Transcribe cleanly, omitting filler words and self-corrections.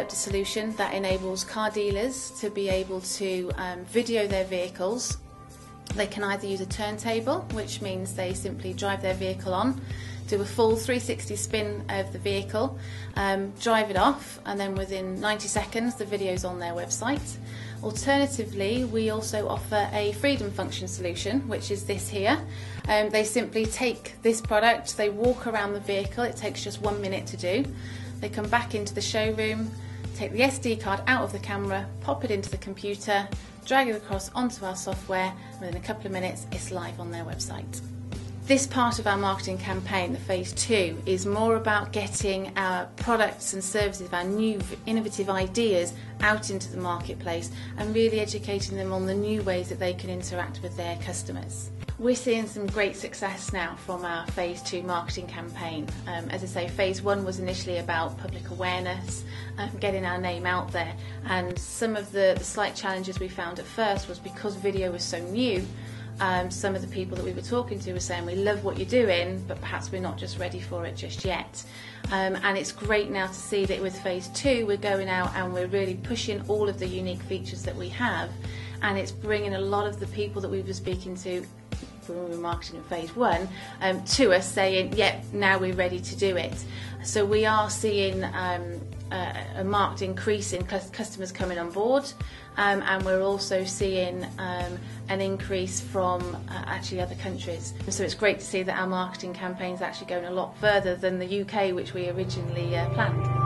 developed a solution that enables car dealers to be able to video their vehicles. They can either use a turntable, which means they simply drive their vehicle on, do a full 360 spin of the vehicle, drive it off, and then within 90 seconds the video's on their website. Alternatively, we also offer a freedom function solution, which is this here. They simply take this product, they walk around the vehicle, it takes just 1 minute to do. They come back into the showroom, take the SD card out of the camera, pop it into the computer, drag it across onto our software, and within a couple of minutes it's live on their website. This part of our marketing campaign, the phase 2, is more about getting our products and services, our new innovative ideas out into the marketplace and really educating them on the new ways that they can interact with their customers. We're seeing some great success now from our phase 2 marketing campaign. As I say, phase 1 was initially about public awareness, getting our name out there, and some of the slight challenges we found at first was because video was so new. Some of the people that we were talking to were saying, we love what you're doing, but perhaps we're not just ready for it just yet. And it's great now to see that with phase 2 we're going out and we're really pushing all of the unique features that we have, and it's bringing a lot of the people that we were speaking to when we were marketing in phase 1 to us saying, yep, now we're ready to do it. So we are seeing a marked increase in customers coming on board, and we're also seeing an increase from actually other countries. So it's great to see that our marketing campaign is actually going a lot further than the UK, which we originally planned.